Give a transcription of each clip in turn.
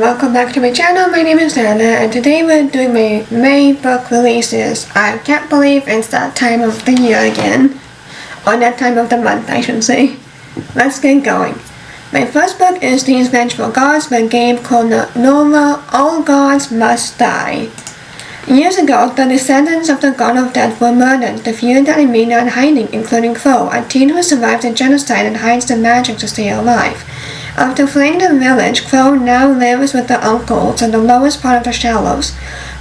welcome back to my channel. My name is Nana and today we're doing my May book releases. I can't believe it's that time of the year again. Or that time of the month, I should say. Let's get going. My first book is These Vengeful Gods by Gabe Nova. All Gods Must Die. Years ago, the descendants of the God of Death were murdered. The few that remained are hiding, including Fo, a teen who survived the genocide and hides the magic to stay alive. After fleeing the village, Crow now lives with the uncles in the lowest part of the Shallows.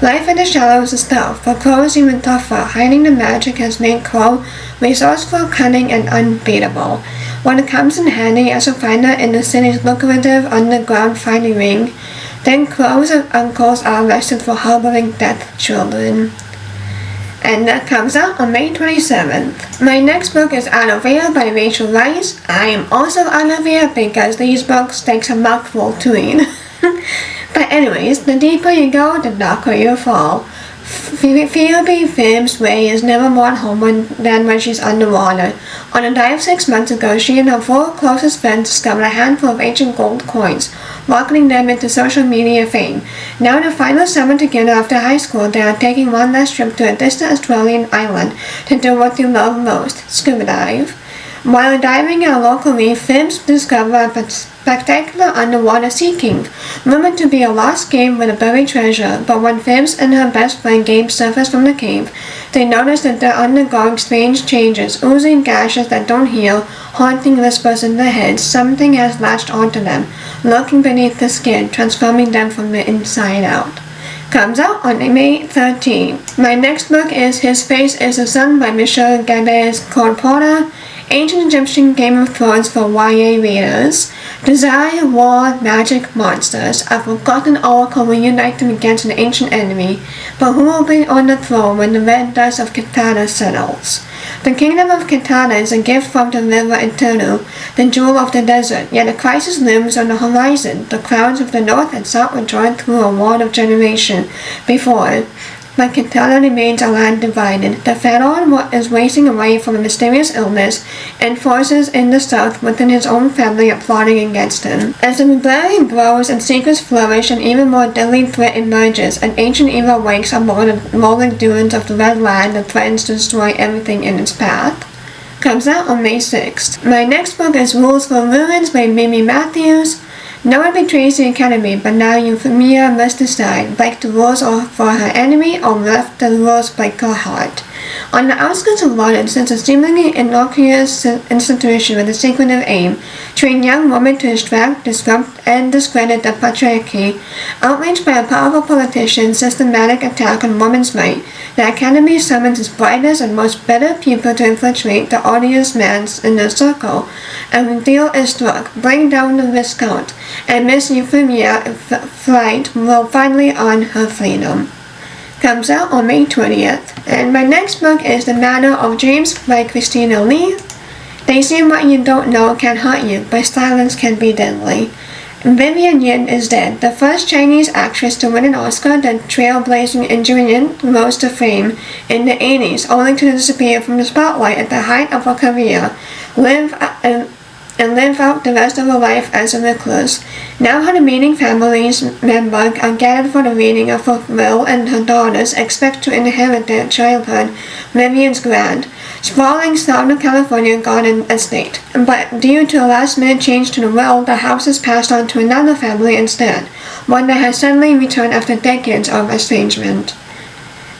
Life in the Shallows is tough, but Crow is even tougher. Hiding the magic has made Crow resourceful, cunning, and unbeatable. When it comes in handy as a finder in the city's lucrative underground finding ring, then Crow's uncles are arrested for harboring death children. And that comes out on May 27th. My next book is Anovia by Rachel Rice. I am also Anovia because these books take a mouthful to read. But anyways, the deeper you go, the darker you fall. Phoebe Phibbs' way is never more at home than when she's underwater. On a dive 6 months ago, she and her 4 closest friends discovered a handful of ancient gold coins, rocketing them into social media fame. Now in the final summer together after high school, they are taking one last trip to a distant Australian island to do what they love most, scuba dive. While diving at a local reef, Phibbs discovered a spectacular underwater sea cave, rumored to be a lost cave with a buried treasure. But when Phibbs and her best friend Gabe surface from the cave, they notice that they're undergoing strange changes, oozing gashes that don't heal, haunting whispers in their heads. Something has latched onto them, lurking beneath the skin, transforming them from the inside out. Comes out on May 13th. My next book is His Face is the Sun by Michelle Gabez-Corpora. Ancient Egyptian Game of Thrones for YA readers. Desire, war, magic, monsters. A forgotten oracle will unite them against an ancient enemy, but who will be on the throne when the red dust of Kitana settles? The kingdom of Kitana is a gift from the river Eternal, the jewel of the desert, yet a crisis looms on the horizon. The clouds of the north and south were drawn through a wall of generation before, but Kitana remains a land divided. The pharaoh is wasting away from a mysterious illness, and forces in the south within his own family are plotting against him. As the rebellion grows and secrets flourish, an even more deadly threat emerges. An ancient evil wakes among the rolling dunes of the Red Land that threatens to destroy everything in its path. Comes out on May 6th. My next book is Rules for Ruins by Mimi Matthews. No one betrays the academy, but now Euphemia must decide, break the rules for her enemy or let the rules break her heart. On the outskirts of London sits a seemingly innocuous institution with a secretive aim: train young women to distract, disrupt, and discredit the patriarchy. Outraged by a powerful politician's systematic attack on women's rights, the academy summons its brightest and most bitter pupil to infiltrate the odious man's inner circle. A deal is struck, bring down the Viscount, and Miss Euphemia Flight will finally earn her freedom. Comes out on May 20th. And my next book is The Manner of Dreams by Christina Lee. They say what you don't know can hurt you, but silence can be deadly. Vivian Yin is dead, the first Chinese actress to win an Oscar, the trailblazing Indian Yin rose to fame in the 80s, only to disappear from the spotlight at the height of her career, and live out the rest of her life as a recluse. Now her remaining family's members are gathered for the reading of her will, and her daughters expect to inherit their childhood, Vivian's grand, sprawling Southern California garden estate. But due to a last-minute change to the will, the house is passed on to another family instead, one that has suddenly returned after decades of estrangement.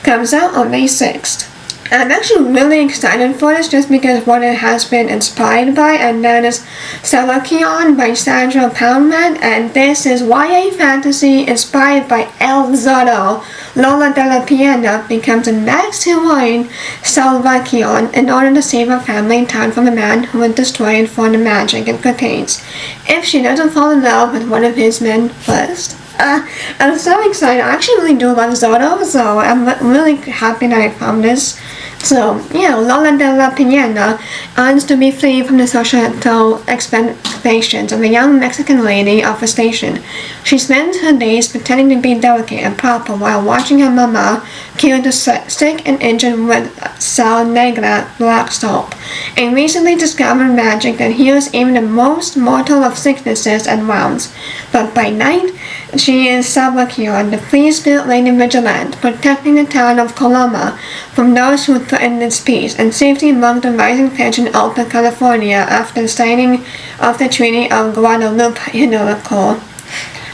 Comes out on May 6th. I'm actually really excited for this just because of what it has been inspired by, and that is Selection by Sandra Poundman, and this is YA fantasy inspired by El Zorro. Lola de la Piana becomes a next heroine, Salvacion, in order to save her family in time from a man who would destroy and form the magic it contains, if she doesn't fall in love with one of his men first. I'm so excited. I actually really do love Zorro, so I'm really happy that I found this. So, yeah, Lola de la Piana earns to be free from the societal expectations of a young Mexican lady of a station. She spends her days pretending to be delicate and proper while watching her mama cure the sick and injured with Sal Negra black soap, a recently discovered magic that heals even the most mortal of sicknesses and wounds. But by night, She is Salvacion, the free-spirit Lady Vigilante, protecting the town of Coloma from those who threaten its peace and safety among the rising pitch in Alta California after the signing of the Treaty of Guadalupe Hidalgo.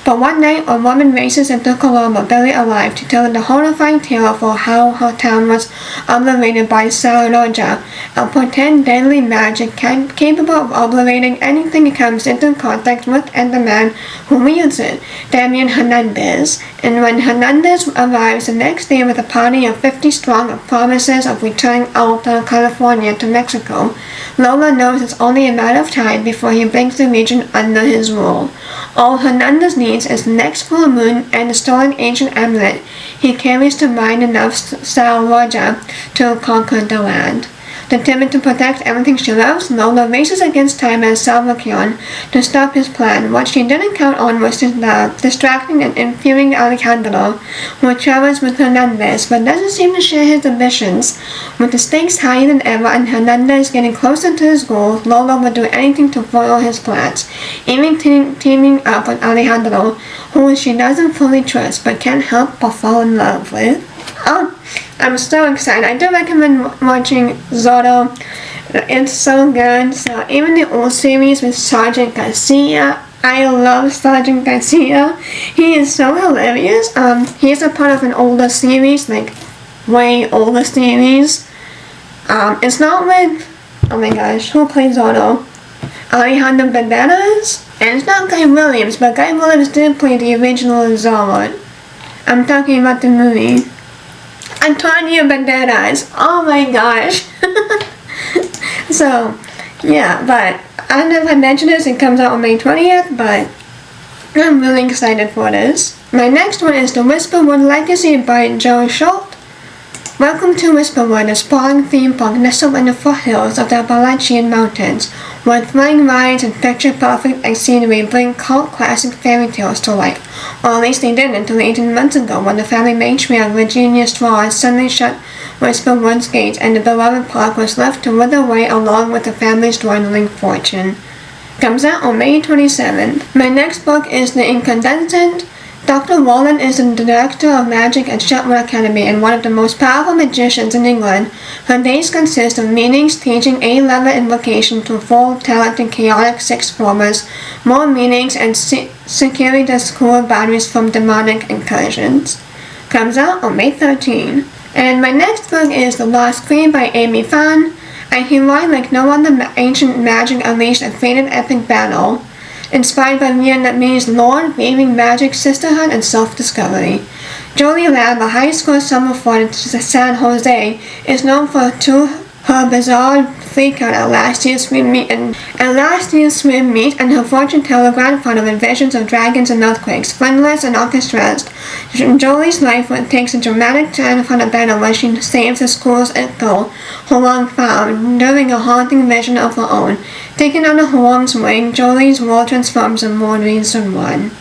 But one night, a woman races into Coloma, barely alive, to tell the horrifying tale of how her town was obliterated by trilogy, a potent deadly magic capable of obliterating anything it comes into contact with and the man who wields it, Damian Hernandez. And when Hernandez arrives the next day with a party of 50 strong and promises of returning Alta California to Mexico, Lola knows it's only a matter of time before he brings the region under his rule. All Hernandez needs is the next full moon and the stolen ancient amulet he carries to mine enough salvaja to conquer the land. Determined to protect everything she loves, Lola races against time as Salvacion to stop his plan. What she didn't count on was the distracting and infuriating Alejandro, who travels with Hernandez but doesn't seem to share his ambitions. With the stakes higher than ever and Hernandez getting closer to his goal, Lola would do anything to foil his plans, even teaming up with Alejandro, who she doesn't fully trust but can't help but fall in love with. Oh, I'm so excited. I do recommend watching Zorro. It's so good. So even the old series with Sergeant Garcia, I love Sergeant Garcia. He is so hilarious. He's a part of an older series, like way older series. It's not with, oh my gosh, who plays Zorro? Alejandro Banderas? And it's not Guy Williams, but Guy Williams did play the original Zorro. I'm talking about the movie. Antonio Banderas. Oh my gosh. So, yeah, but I don't know if I mentioned this, it comes out on May 20th, but I'm really excited for this. My next one is The Whisperwood Legacy by Joe Schultz. Welcome to Whisperwood, a sprawling theme park nestled in the foothills of the Appalachian Mountains, where thrilling rides and picture-perfect scenery bring cult classic fairy tales to life. Or at least they did until 18 months ago, when the family matriarch Virginia Straw suddenly shut Whisperwood's gates and the beloved park was left to wither away along with the family's dwindling fortune. Comes out on May 27th. My next book is The Incandescent. Dr. Rowland is the director of magic at Shetland Academy and one of the most powerful magicians in England. Her days consist of meetings teaching A-level invocation to full talented chaotic sixth formers, more meetings, and securing the school boundaries from demonic incursions. Comes out on May 13. And my next book is The Lost Queen by Amy Fan. A heroine like no other ancient magic unleashed a fated epic battle, inspired by Vietnamese lore, weaving magic, sisterhood, and self-discovery. Jolie Lamb, a high school summer fort in San Jose, is known for her bizarre freakout at last year's swim meet and her fortune teller grandfather with visions of dragons and earthquakes. Friendless and orchestrated, Jolie's life takes a dramatic turn for the better when she saves the school's girl, Huang found, during a haunting vision of her own. Taken under Huang's wing, Jolie's world transforms in more ways than one.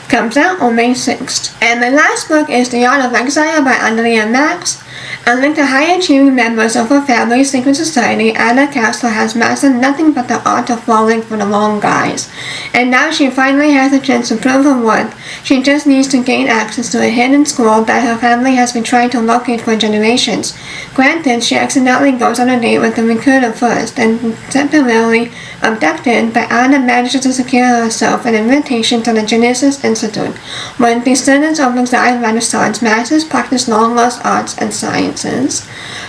Comes out on May 6th. And my last book is The Art of Exile by Andrea Max. Unlike the high-achieving members of her family's secret society, Anna Castle has mastered nothing but the art of falling for the wrong guys. And now she finally has a chance to prove her worth. She just needs to gain access to a hidden school that her family has been trying to locate for generations. Granted, she accidentally goes on a date with the recruiter first, and temporarily abducted, but Anna manages to secure herself an invitation to the Genesis Institute, where descendants of exiled Renaissance masters practice long-lost arts and sciences.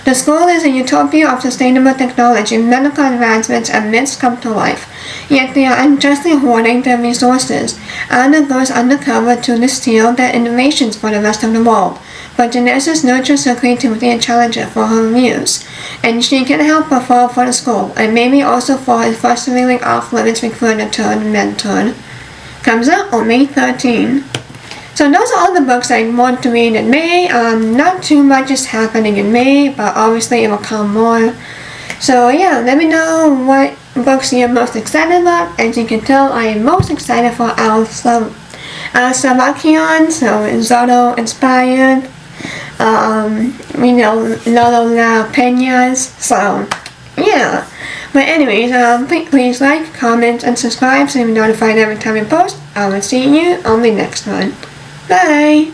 The school is a utopia of sustainable technology, medical advancements, and myths come to life. Yet they are unjustly hoarding their resources. Anna goes undercover to steal their innovations for the rest of the world. But Genesis nurtures her creativity and challenges for her muse, and she can help her fall for the school, and maybe also for his frustratingly off-limits recruiter turned mentor. Comes out on May 13. So those are all the books I want to read in May. Not too much is happening in May, but obviously it will come more. So yeah, let me know what books you're most excited about. As you can tell, I am most excited for Salvacion, so Zorro inspired. Lolo La Peñas, so yeah. But anyways, please like, comment, and subscribe so you'll be notified every time I post. I will see you on the next one. Bye!